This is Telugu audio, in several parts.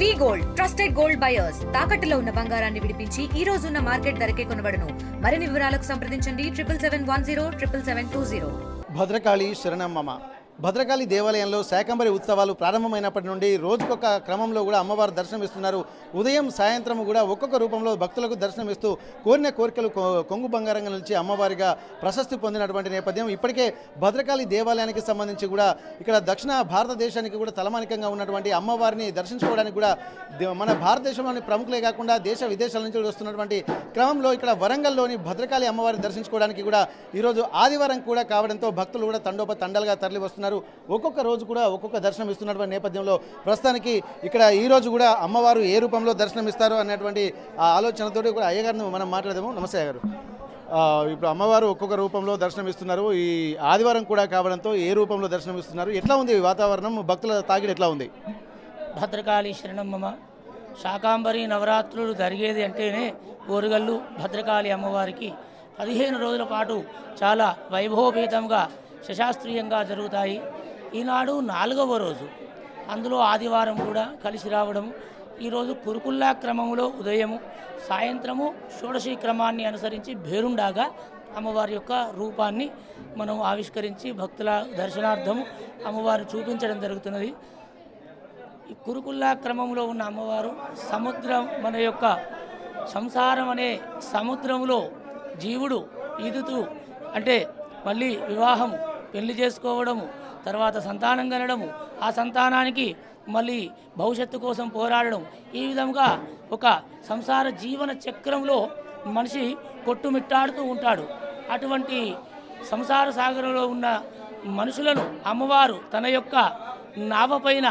వి గోల్డ్ ట్రస్టెడ్ గోల్డ్ బయర్స్ తాకట్టులో ఉన్న బంగారాన్ని విడిపించి ఈ రోజు ఉన్న మార్కెట్ ధరకే కొనబడును. మరిన్ని వివరాలకు సంప్రదించండి 7710772020. భద్రకాళి శరణమ్మ భద్రకాళి దేవాలయంలో శాకంబరి ఉత్సవాలు ప్రారంభమైనప్పటి నుండి రోజుకొక క్రమంలో కూడా అమ్మవారు దర్శనమిస్తున్నారు. ఉదయం సాయంత్రం కూడా ఒక్కొక్క రూపంలో భక్తులకు దర్శనమిస్తూ కోరిన కోరికలు కొంగు బంగారంగా నిలిచి అమ్మవారిగా ప్రశస్తి పొందినటువంటి నేపథ్యం. ఇప్పటికే భద్రకాళి దేవాలయానికి సంబంధించి కూడా ఇక్కడ దక్షిణ భారతదేశానికి కూడా తలమానికంగా ఉన్నటువంటి అమ్మవారిని దర్శించుకోవడానికి కూడా మన భారతదేశంలోని ప్రముఖులే కాకుండా దేశ విదేశాల నుంచి వస్తున్నటువంటి క్రమంలో ఇక్కడ వరంగల్లోని భద్రకాళి అమ్మవారిని దర్శించుకోవడానికి కూడా ఈరోజు ఆదివారం కూడా కావడంతో భక్తులు కూడా తండోపతండాలుగా తరలి వస్తున్నారు. ఒక్కొక్క రోజు కూడా ఒక్కొక్క దర్శనం ఇస్తున్నటువంటి నేపథ్యంలో ప్రస్తుతానికి ఇక్కడ ఈ రోజు కూడా అమ్మవారు ఏ రూపంలో దర్శనమిస్తారు అనేటువంటి ఆలోచనతో కూడా అయ్యగారిని మనం మాట్లాడదాము. నమస్తే అయ్యగారు. ఇప్పుడు అమ్మవారు ఒక్కొక్క రూపంలో దర్శనమిస్తున్నారు. ఈ ఆదివారం కూడా కావడంతో ఏ రూపంలో దర్శనమిస్తున్నారు, ఎట్లా ఉంది వాతావరణం, భక్తుల తాకిడి ఎట్లా ఉంది? భద్రకాళి శరణమ్మ శాకాంబరి నవరాత్రులు జరిగేది అంటేనే ఓరుగల్లు భద్రకాళి అమ్మవారికి 15 రోజుల పాటు చాలా వైభవపేతంగా శశాస్త్రీయంగా జరుగుతాయి. ఈనాడు 4వ రోజు, అందులో ఆదివారం కూడా కలిసి రావడం. ఈరోజు కురుకుల్లా క్రమంలో ఉదయము సాయంత్రము షోడశీ క్రమాన్ని అనుసరించి భేరుండాగా అమ్మవారి యొక్క రూపాన్ని మనం ఆవిష్కరించి భక్తుల దర్శనార్థము అమ్మవారు చూపించడం జరుగుతున్నది. ఈ కురుకుల్లా క్రమంలో ఉన్న అమ్మవారు సముద్రం, మన యొక్క సంసారం అనే సముద్రంలో జీవుడు ఈదుతూ అంటే మళ్ళీ వివాహము, పెళ్లి చేసుకోవడము, తర్వాత సంతానం కనడము, ఆ సంతానానికి మళ్ళీ భవిష్యత్తు కోసం పోరాడడం, ఈ విధంగా ఒక సంసార జీవన చక్రంలో మనిషి కొట్టుమిట్టాడుతూ ఉంటాడు. అటువంటి సంసార సాగరంలో ఉన్న మనుషులను అమ్మవారు తన యొక్క నావపైన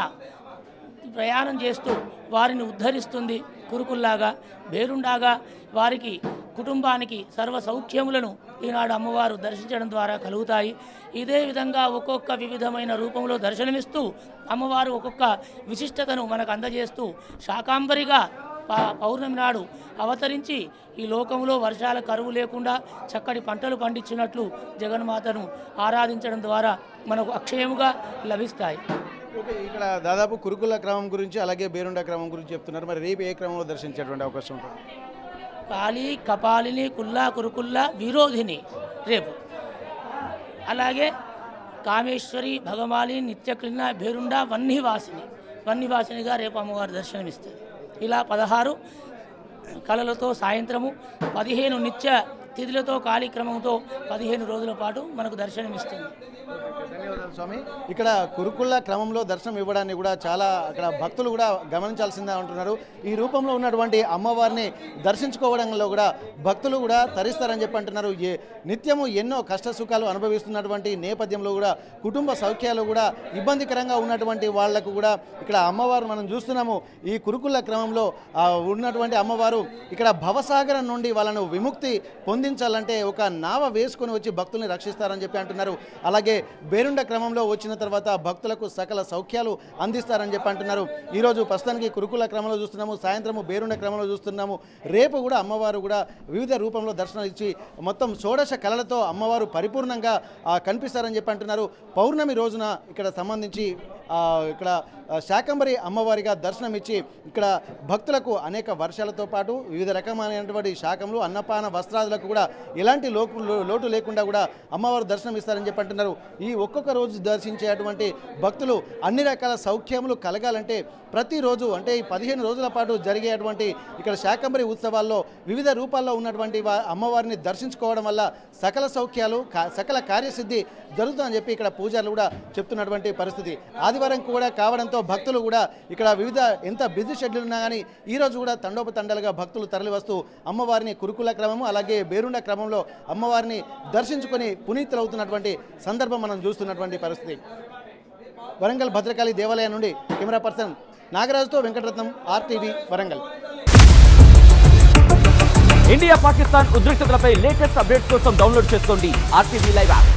ప్రయాణం చేస్తూ వారిని ఉద్ధరిస్తుంది. కురుకుల్లాగా భేరుండాగా వారికి కుటుంబానికి సర్వ సౌఖ్యములను ఈనాడు అమ్మవారు దర్శించడం ద్వారా కలుగుతాయి. ఇదే విధంగా ఒక్కొక్క వివిధమైన రూపంలో దర్శనమిస్తూ అమ్మవారు ఒక్కొక్క విశిష్టతను మనకు అందజేస్తూ శాకాంబరిగా పౌర్ణమి నాడు అవతరించి ఈ లోకంలో వర్షాల కరువు లేకుండా చక్కటి పంటలు పండించినట్లు జగన్మాతను ఆరాధించడం ద్వారా మనకు అక్షయముగా లభిస్తాయి. ఇక్కడ దాదాపు కురుకుల క్రమం గురించి అలాగే బేరుండ క్రమం గురించి చెప్తున్నారు. మరి రేపు ఏ క్రమంలో దర్శించేటువంటి అవకాశం ఉంటుంది? కాళీ, కపాలిని, కుల్లా, కురుకుల్లా, విరోధిని రేపు, అలాగే కామేశ్వరి, భగమాలి, నిత్యక్లిన్న, భేరుండ, వన్నివాసినిగా రేపు అమ్మవారి దర్శనమిస్తుంది. ఇలా 16 కళలతో సాయంత్రము 15 నిత్య తిథులతో కాళీక్రమంతో 15 రోజుల పాటు మనకు దర్శనమిస్తుంది. ధన్యవాదాలు స్వామి. ఇక్కడ కురుకుల క్రమంలో దర్శనం ఇవ్వడాన్ని కూడా చాలా అక్కడ భక్తులు కూడా గమనించాల్సిందే అంటున్నారు. ఈ రూపంలో ఉన్నటువంటి అమ్మవారిని దర్శించుకోవడంలో కూడా భక్తులు కూడా తరిస్తారని చెప్పి అంటున్నారు. నిత్యము ఎన్నో కష్ట సుఖాలు అనుభవిస్తున్నటువంటి నేపథ్యంలో కూడా కుటుంబ సౌఖ్యాలు కూడా ఇబ్బందికరంగా ఉన్నటువంటి వాళ్లకు కూడా ఇక్కడ అమ్మవారు మనం చూస్తున్నాము. ఈ కురుకుల క్రమంలో ఉన్నటువంటి అమ్మవారు ఇక్కడ భవసాగరం నుండి వాళ్ళను విముక్తి పొందించాలంటే ఒక నావ వేసుకొని వచ్చి భక్తుల్ని రక్షిస్తారని చెప్పి అంటున్నారు. అలాగే బేరుండ క్రమంలో వచ్చిన తర్వాత భక్తులకు సకల సౌఖ్యాలు అందిస్తారని చెప్పి అంటున్నారు. ఈరోజు ప్రస్తుతానికి కురుకుల క్రమంలో చూస్తున్నాము, సాయంత్రము బేరుండ క్రమంలో చూస్తున్నాము. రేపు కూడా అమ్మవారు కూడా వివిధ రూపంలో దర్శనం ఇచ్చి మొత్తం షోడశ కళలతో అమ్మవారు పరిపూర్ణంగా కనిపిస్తారని చెప్పి అంటున్నారు. పౌర్ణమి రోజున ఇక్కడ సంబంధించి ఇక్కడ శాకంబరి అమ్మవారిగా దర్శనం ఇచ్చి ఇక్కడ భక్తులకు అనేక వర్షాలతో పాటు వివిధ రకమైనటువంటి శాకములు, అన్నపాన, వస్త్రాదులకు కూడా ఎలాంటి లోటు లేకుండా కూడా అమ్మవారు దర్శనం ఇస్తారని చెప్పి అంటున్నారు. ఈ ఒక్కొక్క రోజు దర్శించేటువంటి భక్తులు అన్ని రకాల సౌఖ్యములు కలగాలంటే ప్రతిరోజు అంటే ఈ 15 రోజుల పాటు జరిగేటువంటి ఇక్కడ శాకంబరి ఉత్సవాల్లో వివిధ రూపాల్లో ఉన్నటువంటి అమ్మవారిని దర్శించుకోవడం వల్ల సకల సౌఖ్యాలు, సకల కార్యసిద్ధి జరుగుతుందని చెప్పి ఇక్కడ పూజారులు కూడా చెప్తున్నటువంటి పరిస్థితి. ఆదివారం కూడా కావడంతో భక్తులు కూడా ఇక్కడ వివిధ ఎంత బిజీ షెడ్యూల్ ఉన్నా కానీ ఈరోజు కూడా తండోపతండాలుగా భక్తులు తరలి వస్తూ అమ్మవారిని కురుకుల క్రమము అలాగే బేరుండ క్రమంలో అమ్మవారిని దర్శించుకొని పునీతులవుతున్నటువంటి సందర్భం మనం చూస్తున్నటువంటి పరిస్థితి. వరంగల్ భద్రకాళి దేవాలయం నుండి కెమెరా పర్సన్ నాగరాజుతో వెంకటరత్నం, RTV వరంగల్. ఇండియా పాకిస్తాన్ ఉద్రిక్తతలపై లేటెస్ట్ అప్డేట్స్ కోసం డౌన్లోడ్ చేసుకోండి RTV లైవ్ యాప్.